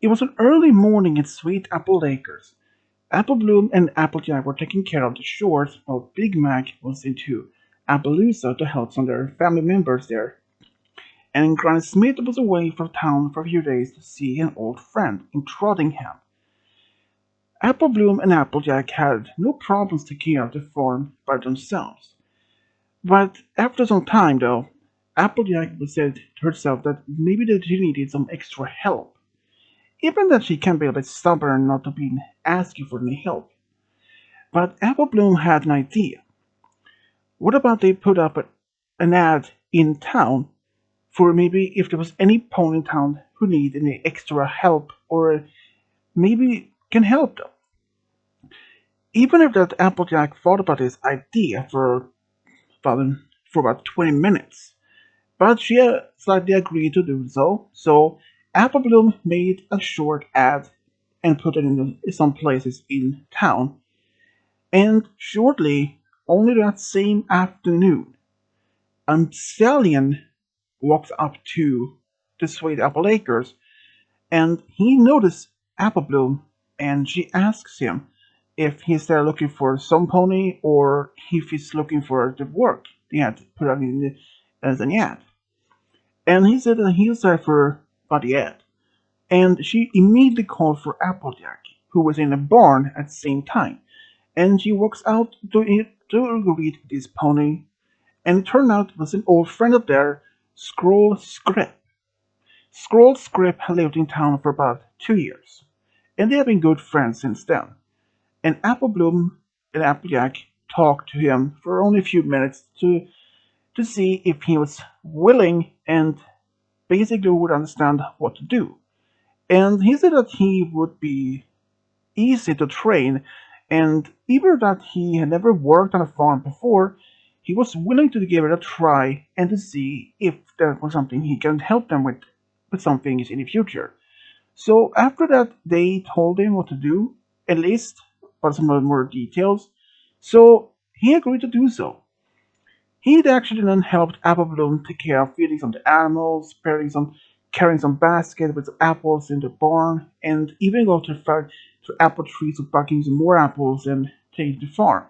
It was an early morning in Sweet Apple Acres. Apple Bloom and Applejack were taking care of the shores while Big Mac was into Appaloosa to help some of their family members there. And Granny Smith was away from town for a few days to see an old friend in Trottingham. Apple Bloom and Applejack had no problems taking care of the farm by themselves. But after some time, though, Applejack said to herself that maybe that she needed some extra help. Even that she can be a bit stubborn not to be asking for any help. But Apple Bloom had an idea. What about they put up an ad in town for maybe if there was any pony in town who need any extra help or maybe can help them. Even if that Applejack thought about this idea about, for about 20 minutes, but she slightly agreed to do so. So Apple Bloom made a short ad and put it in some places in town. And shortly, only that same afternoon, a stallion walks up to the Sweet Apple Acres and he noticed Apple Bloom and she asks him if he's there looking for some pony or if he's looking for the work they had put out as an ad. And he said that he was there for the ad. And she immediately called for Applejack, who was in a barn at the same time. And she walks out to greet this pony. And it turned out it was an old friend of theirs, Scroll Scribe. Scroll Scribe had lived in town for about 2 years, and they have been good friends since then. And Apple Bloom and Applejack talked to him for only a few minutes to see if he was willing and basically would understand what to do. And he said that he would be easy to train, and even that he had never worked on a farm before, he was willing to give it a try and to see if there was something he can help them with some things in the future. So after that, they told him what to do, at least, but some more details. So he agreed to do so. He'd actually then helped Apple Bloom take care of feeding some of the animals, carrying some basket with apples in the barn, and even go to apple trees to plucking some more apples and taking to the farm.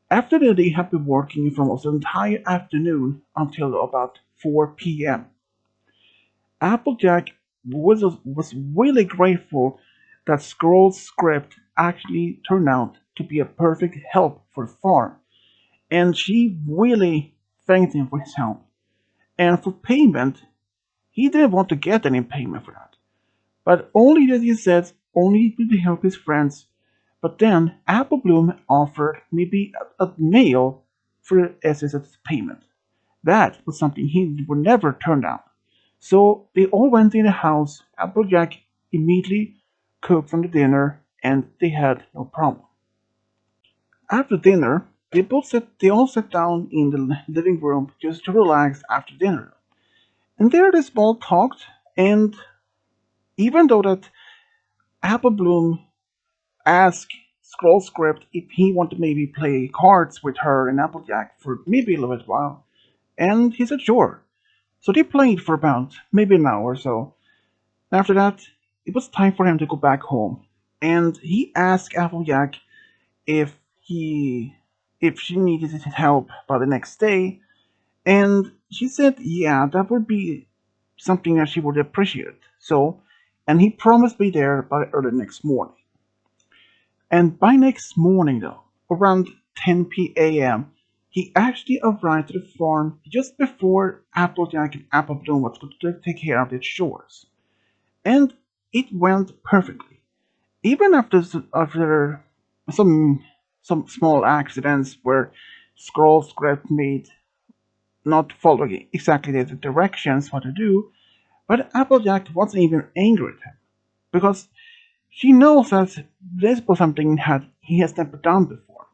After that, they had been working for almost the entire afternoon until about 4 p.m. Applejack was really grateful that Scroll's script actually turned out to be a perfect help for the farm, and she really thanked him for his help. And for payment, he didn't want to get any payment for that, but only that he said only to help his friends. But then Apple Bloom offered maybe a meal for as his payment. That was something he would never turn down. So they all went in the house. Applejack immediately cooked from the dinner, and they had no problem. After dinner, they all sat down in the living room just to relax after dinner. And there they all talked, and even though that Apple Bloom asked Scroll Script if he wanted to maybe play cards with her and Applejack for maybe a little bit while, and he said sure. So they played for about maybe an hour or so. After that, it was time for him to go back home, and he asked Applejack if he if she needed his help by the next day, and she said yeah, that would be something that she would appreciate. So, and he promised to be there by early next morning. And by next morning, though, around 10 p.m., he actually arrived to the farm just before Applejack and Apple Bloom was going to take care of its chores. And it went perfectly. Even after some small accidents where Scroll Script made not following exactly the directions what to do, but Applejack wasn't even angry at him because she knows that this was something that he has never done before.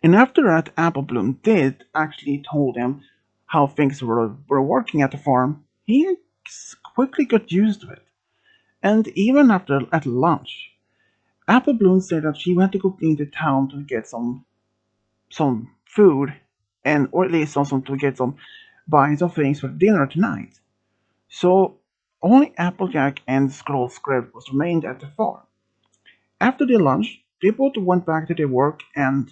And after that, Apple Bloom did actually told him how things were working at the farm. He quickly got used to it. And even after at lunch, Apple Bloom said that she went to go into town to get some food, and or at least also to get some buy some things for dinner tonight. So only Applejack and Scroll Scribe was remained at the farm. After their lunch, they both went back to their work and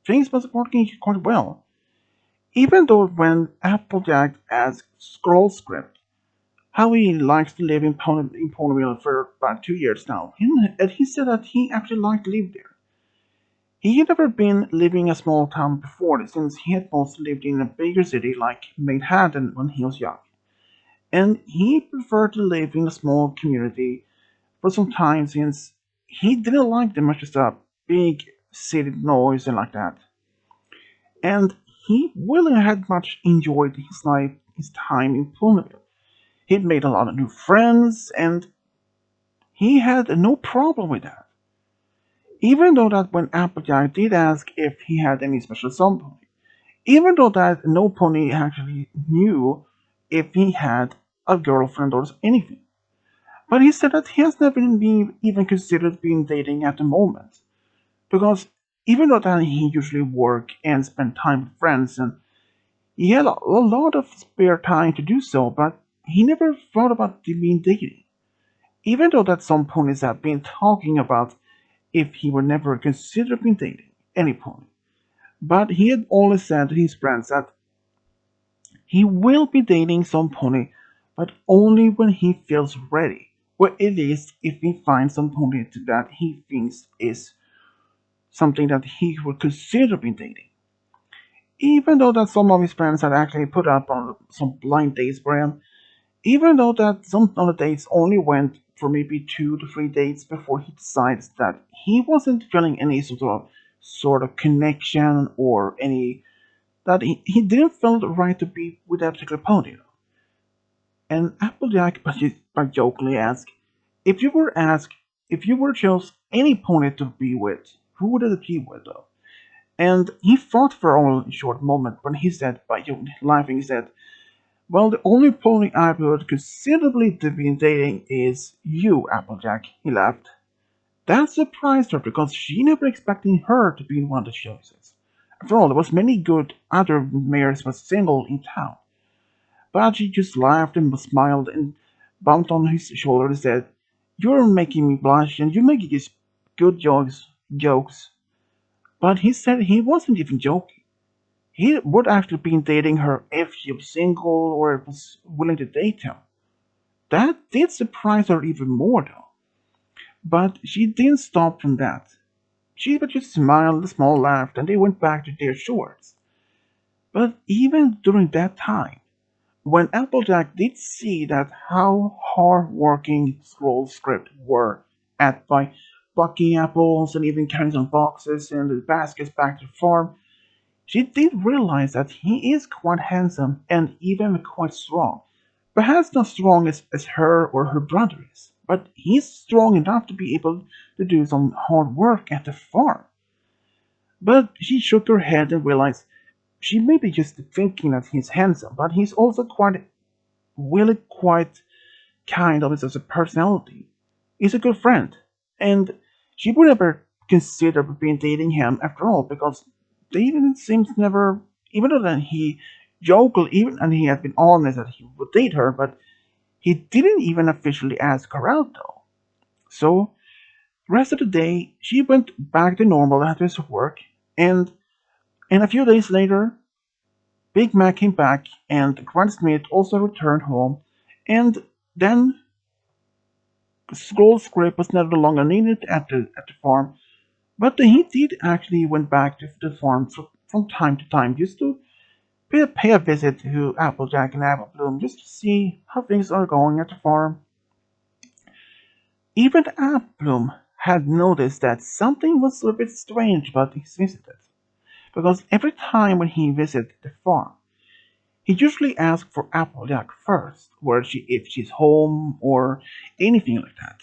things was working quite well. Even though when Applejack asked Scroll Scribe how he likes to live in Ponyville for about 2 years now, and he said that he actually liked to live there. He had never been living in a small town before since he had mostly lived in a bigger city like Manhattan when he was young. And he preferred to live in a small community for some time since he didn't like the much as a big city noise and like that. And he really had much enjoyed his time in Ponyville. He'd made a lot of new friends and he had no problem with that. Even though that when Applejack did ask if he had any special song, even though that no pony actually knew if he had a girlfriend or anything. But he said that he has never been even considered being dating at the moment. Because even though that he usually work and spend time with friends and he had a lot of spare time to do so, but he never thought about being dating. Even though that some ponies have been talking about if he were never considered being dating any pony. But he had always said to his friends that he will be dating some pony, but only when he feels ready, or at least if he finds some pony that he thinks is something that he would consider being dating. Even though that some of his friends had actually put up on some blind dates for him, even though that some of the dates only went for maybe 2 to 3 dates before he decides that he wasn't feeling any sort of connection or any that he didn't feel right to be with that particular pony. And Applejack but jokingly asked, if you were to choose any pony to be with, who would it be with though? And he thought for a short moment when he said, by laughing, he said, well, the only pony I would considerably to be dating is you, Applejack. He laughed. That surprised her because she never expected her to be one of the choices. After all, there was many good other mares was single in town. But she just laughed and smiled and bumped on his shoulder and said, you're making me blush and you're making these good jokes. But he said he wasn't even joking. He would actually been dating her if she was single or was willing to date him. That did surprise her even more though. But she didn't stop from that. She but just smiled a small laugh and they went back to their shorts. But even during that time, when Applejack did see that how hard-working Scroll Script were at by bucking apples and even carrying some boxes and the baskets back to the farm, she did realize that he is quite handsome and even quite strong. Perhaps not strong as her or her brother is, but he's strong enough to be able to do some hard work at the farm. But she shook her head and realized she may be just thinking that he's handsome, but he's also quite kind of as a personality. He's a good friend, and she would never consider being dating him after all because they even seems never, even though that he joked, even and he had been honest that he would date her, but he didn't even officially ask her out though. So, rest of the day, she went back to normal after his work, and a few days later, Big Mac came back, and Grant Smith also returned home, and then Scroll Script was no longer needed at the farm, but he did actually went back to the farm from time to time just to pay a visit to Applejack and Apple Bloom just to see how things are going at the farm. Even Apple Bloom had noticed that something was a bit strange about his visitors, because every time when he visited the farm, he usually asked for Applejack first, if she's home or anything like that.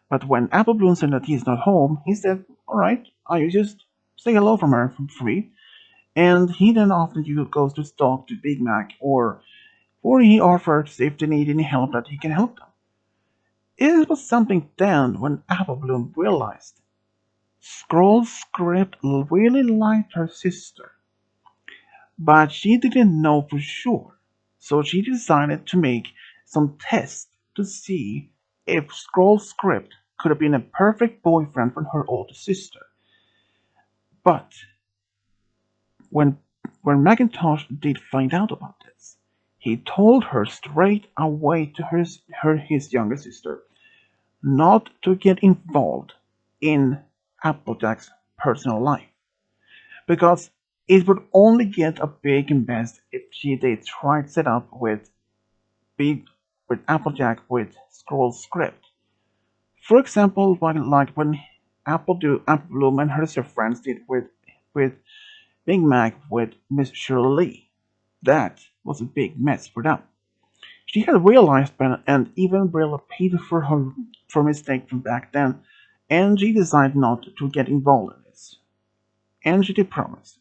But when Apple Bloom said that he's not home, he said, alright, I'll just say hello from her for free. And he then often goes to talk to Big Mac or he offers if they need any help that he can help them. It was something then when Apple Bloom realized Scroll Script really liked her sister, but she didn't know for sure. So she decided to make some tests to see if Scroll Script could have been a perfect boyfriend for her older sister. But when when Macintosh did find out about this, he told her straight away to his younger sister not to get involved in Applejack's personal life because it would only get a big mess if they tried to set up big with Applejack with Scroll Script. For example, like when Apple Bloom and her friends did with Big Mac with Miss Shirley Lee. That was a big mess for them. She had realized and even really paid for her mistake from back then, and she decided not to get involved in this. And she did promise.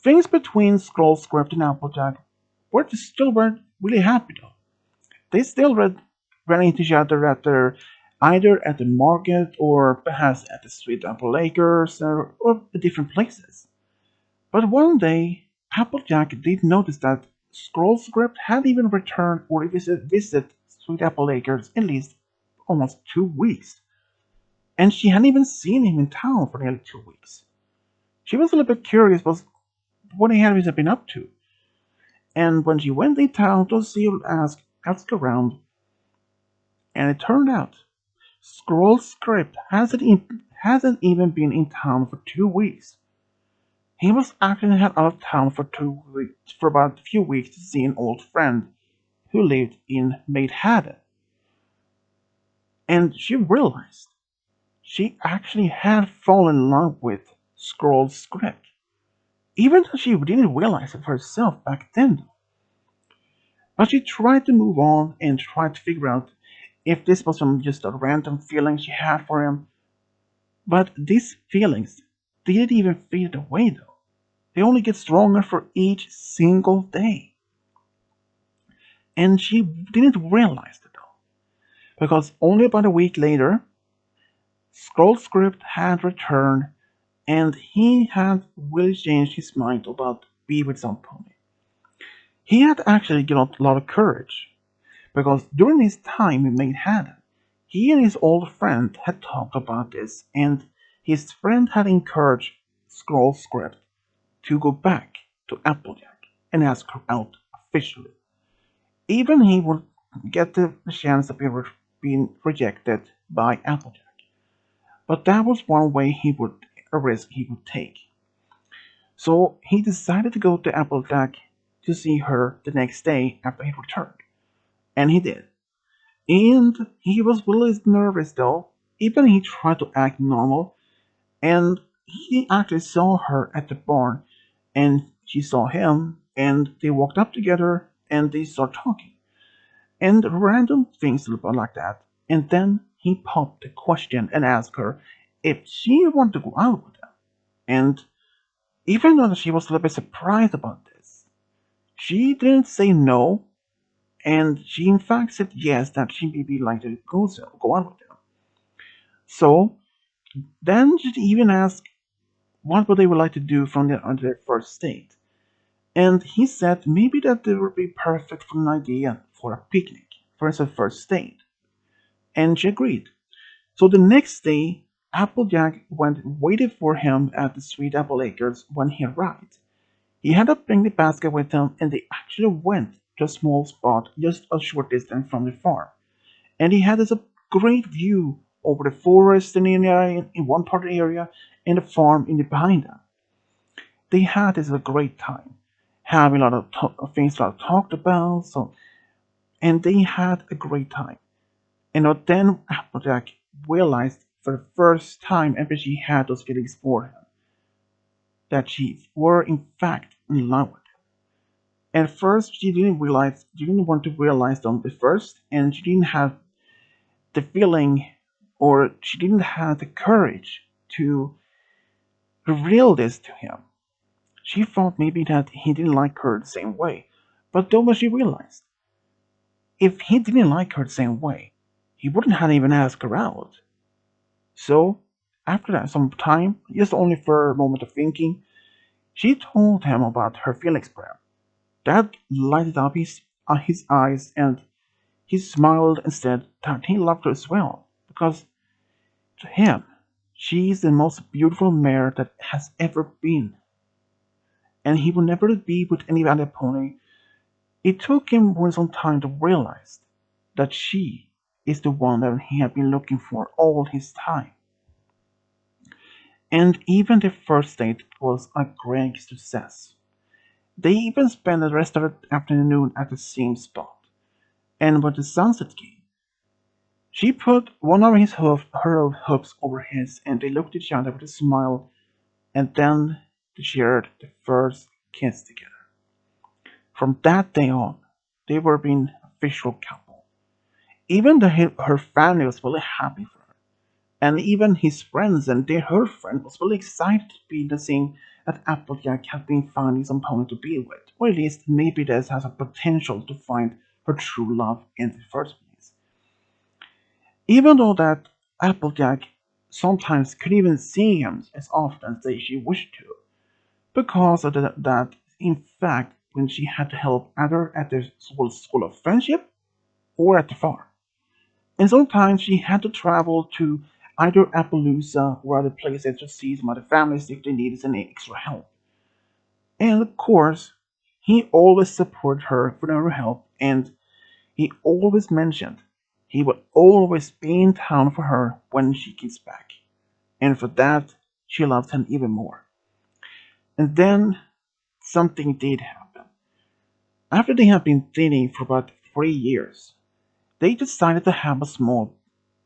Things between Scroll Script and Applejack weren't really happy though. They still ran into each other either at the market or perhaps at the street apple acres or different places. But one day, Applejack did notice that Scroll Script had even returned or visit Sweet Apple Acres in at least almost 2 weeks. And she hadn't even seen him in town for nearly 2 weeks. She was a little bit curious about what he had been up to. And when she went in town to see or ask around, and it turned out Scroll Script hasn't even been in town for 2 weeks. He was actually out of town for 2 weeks, for about a few weeks to see an old friend who lived in Maidhaven. And she realized she actually had fallen in love with Scroll Script, even though she didn't realize it herself back then. But she tried to move on and tried to figure out if this was just a random feeling she had for him. But these feelings didn't even fade away though. They only get stronger for each single day. And she didn't realize it though. Because only about a week later, Scroll Script had returned and he had really changed his mind about be with some pony. He had actually got a lot of courage because during his time in Manhattan, he and his old friend had talked about this, and his friend had encouraged Scroll Script to go back to Applejack and ask her out officially. Even he would get the chance of being rejected by Applejack. But that was one way a risk he would take. So he decided to go to Applejack to see her the next day after he returned. And he did. And he was really nervous though. Even he tried to act normal. And he actually saw her at the barn. And she saw him. And they walked up together. And they started talking. And random things like that. And then he popped the question and asked her if she wanted to go out with him. And even though she was a little bit surprised about this, she didn't say no, and she in fact said yes, that she maybe like to go out with him. So then she even asked what would they would like to do on their first date. And he said maybe that they would be perfect for an idea for a picnic, for his first date. And she agreed. So the next day, Applejack waited for him at the Sweet Apple Acres when he arrived. He had a picnic basket with him, and they actually went to a small spot just a short distance from the farm. And he had this great view over the forest in one part of the area and the farm in the behind them. They had this a great time, having a lot of things to talk about. And they had a great time. And then Applejack realized for the first time after she had those feelings for him that she were in fact in love with him. At first, she didn't want to realize them at first, and she didn't have the feeling, or she didn't have the courage to reveal this to him. She thought maybe that he didn't like her the same way, but then when she realized, if he didn't like her the same way, he wouldn't have even asked her out. So, after that, some time, just only for a moment of thinking, she told him about her feelings for him. That lighted up his eyes, and he smiled and said that he loved her as well, because to him, she is the most beautiful mare that has ever been, and he will never be with any other pony. It took him some time to realize that she is the one that he had been looking for all his time. And even the first date was a great success. They even spent the rest of the afternoon at the same spot. And when the sunset came, she put one of her hooves over his, and they looked at each other with a smile, and then they shared the first kiss together. From that day on, they were being an official couple. Even her family was really happy for her, and even his friends and her friend was really excited to be the same that Applejack had been finding some pony to be with, or at least maybe this has a potential to find her true love in the first place. Even though that Applejack sometimes couldn't even see him as often as she wished to, because of that, in fact, when she had to help either at the school of friendship or at the farm. And sometimes she had to travel to either Appaloosa or other places to see some other families if they needed any extra help. And of course, he always supported her for her help, and he always mentioned he will always be in town for her when she gets back. And for that, she loved him even more. And then something did happen. After they had been dating for about 3 years, they decided to have a small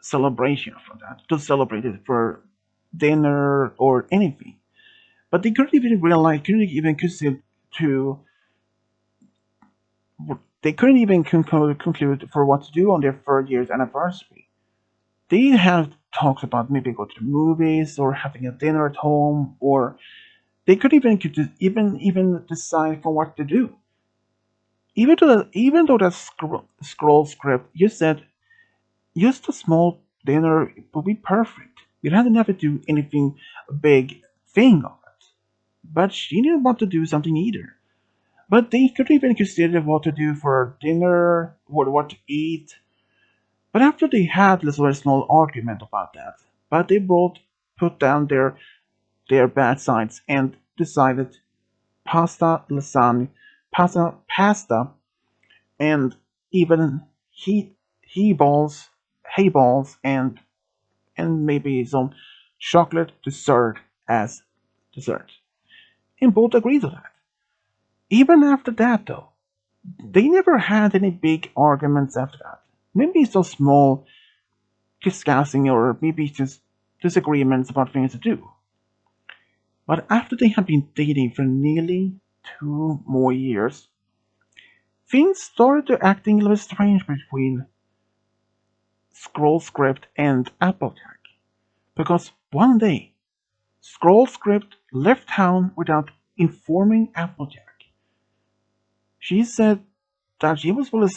celebration for that, to celebrate it for dinner or anything. But they couldn't even realize, couldn't even consider to, they couldn't even conclude for what to do on their 3rd year's anniversary. They had talks about maybe go to the movies or having a dinner at home, or they couldn't even decide for what to do. Even though that scroll script, you said just a small dinner would be perfect. You don't have to do anything big thing of it. But she didn't want to do something either. But they could even consider what to do for dinner, what to eat. But after they had this very small argument about that, but they both put down their bad sides and decided pasta, lasagna, pasta, and even he balls, hay balls, and maybe some chocolate dessert as dessert. And both agreed to that. Even after that, though, they never had any big arguments after that. Maybe some small discussing or maybe just disagreements about things to do. But after they had been dating for nearly 2 more years, things started to acting a little strange between Scroll Script and Applejack. Because one day, Scroll Script left town without informing Applejack. She said that she was really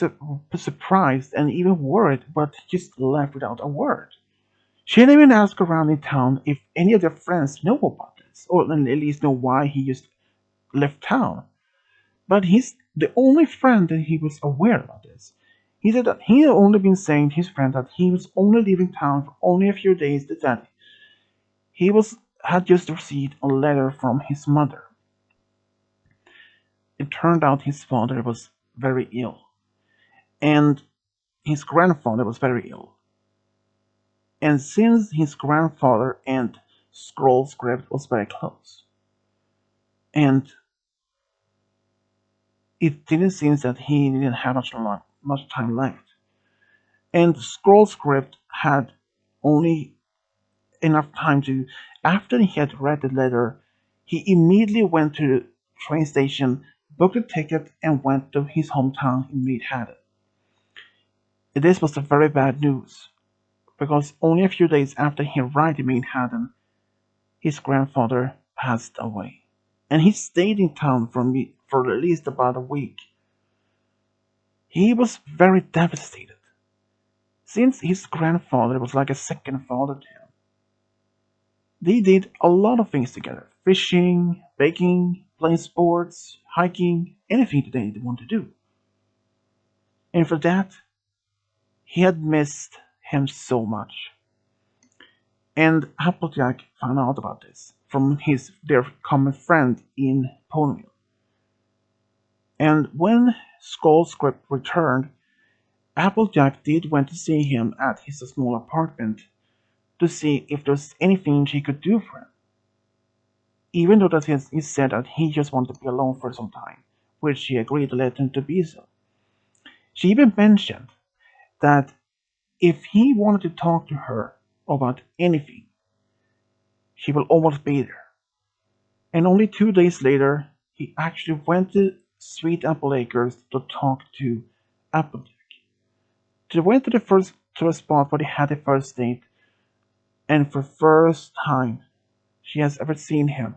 surprised and even worried, but just left without a word. She didn't even ask around in town if any of their friends know about this, or at least know why he just left town. But he's the only friend that he was aware of this. He said that he had only been saying to his friend that he was only leaving town for only a few days, that he had just received a letter from his mother. It turned out his father was very ill, and his grandfather was very ill. And since his grandfather and Scroll Script was very close, and it didn't seem that he didn't have much time left. And Scroll Script had only enough time to, after he had read the letter, he immediately went to the train station, booked a ticket, and went to his hometown in Manhattan. This was a very bad news, because only a few days after he arrived in Manhattan, his grandfather passed away. And he stayed in town for at least about a week. He was very devastated, since his grandfather was like a second father to him. They did a lot of things together: fishing, baking, playing sports, hiking, anything that they wanted to do. And for that, He had missed him so much. And Applejack found out about this from their common friend in Ponyville. And when Scroll Script returned, Applejack did went to see him at his small apartment to see if there's anything she could do for him. Even though that he said that he just wanted to be alone for some time, which she agreed to let him to be so. She even mentioned that if he wanted to talk to her about anything, she will almost be there. And only 2 days later, he actually went to Sweet Apple Acres to talk to Applejack. They went to the spot where they had the first date, and for the first time she has ever seen him,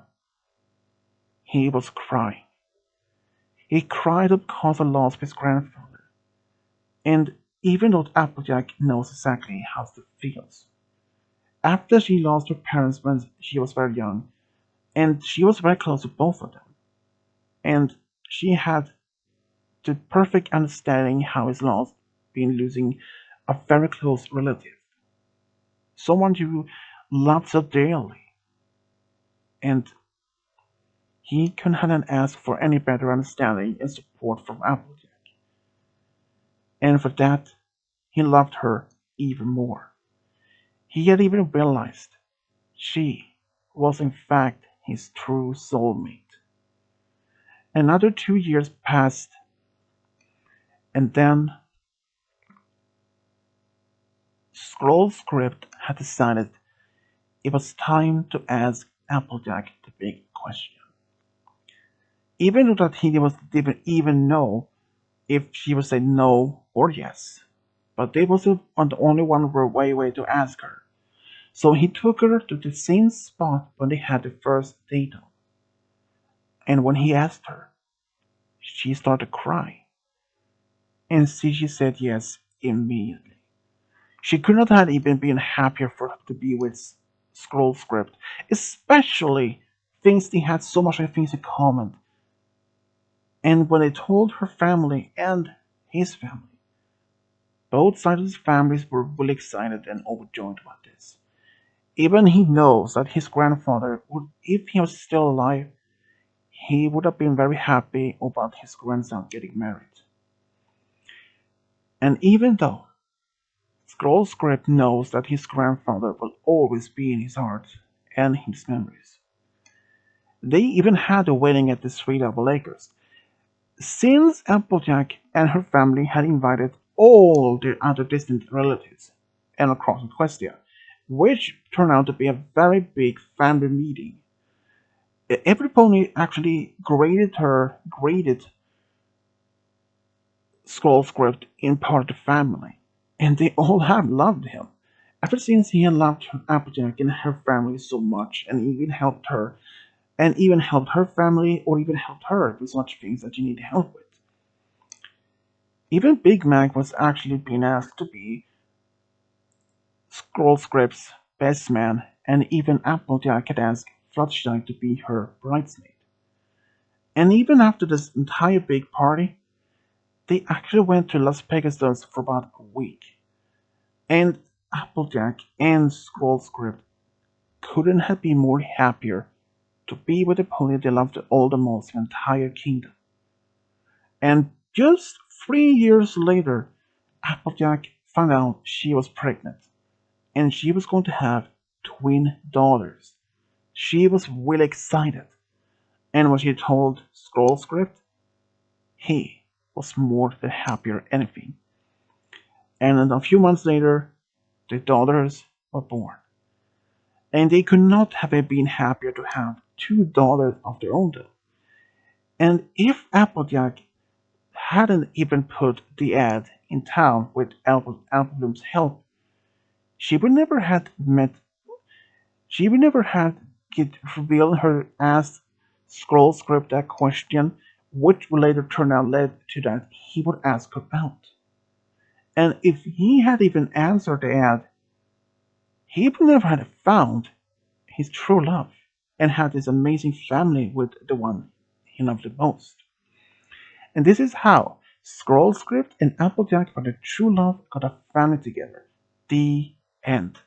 he was crying. He cried because of the loss of his grandfather. And even though Applejack knows exactly how it feels, after she lost her parents when she was very young, and she was very close to both of them, and she had the perfect understanding how his loss been losing a very close relative, someone you loved so dearly, and he couldn't ask for any better understanding and support from Applejack. And for that, he loved her even more. He had even realized she was in fact his true soulmate. Another 2 years passed, and then Scroll Script had decided it was time to ask Applejack the big question. Even though that he didn't even know if she would say no or yes, but they was the only one way to ask her. So he took her to the same spot when they had the first date on. And when he asked her, she started to cry. And she said yes immediately. She could not have even been happier for her to be with Scroll Script, especially things they had so much things in common. And when they told her family and his family, both sides of his families were really excited and overjoyed about this. Even he knows that his grandfather would, if he was still alive, he would have been very happy about his grandson getting married. And even though Scroll Script knows that his grandfather will always be in his heart and his memories, they even had a wedding at the Sweet Apple Acres. Since Applejack and her family had invited all their other distant relatives and across Equestria, which turned out to be a very big family meeting. Every pony actually graded Scroll Script in part of the family, and they all have loved him. Ever since he had loved Applejack and her family so much, and even helped her family, or even helped her with such things that she needed help with. Even Big Mac was actually being asked to be Scroll Script's best man, and even Applejack had asked Fluttershy to be her bridesmaid. And even after this entire big party, they actually went to Las Pegasus for about a week. And Applejack and Scroll Script couldn't have been more happier to be with the pony they loved all the most in the entire kingdom. And just 3 years later, Applejack found out she was pregnant, and she was going to have twin daughters. She was really excited, and when she told Scroll Script, he was more than happier anything. And a few months later, the daughters were born. And they could not have been happier to have two daughters of their own though. And if Applejack hadn't even put the ad in town with Appleblom's help, she would never have met she would never have get revealed her asked Scroll Script that question, which would later turn out led to that he would ask her out. And if he had even answered the ad, he would never have found his true love and had this amazing family with the one he loved the most. And this is how Scroll Script and Applejack are the true love got a family together. The end.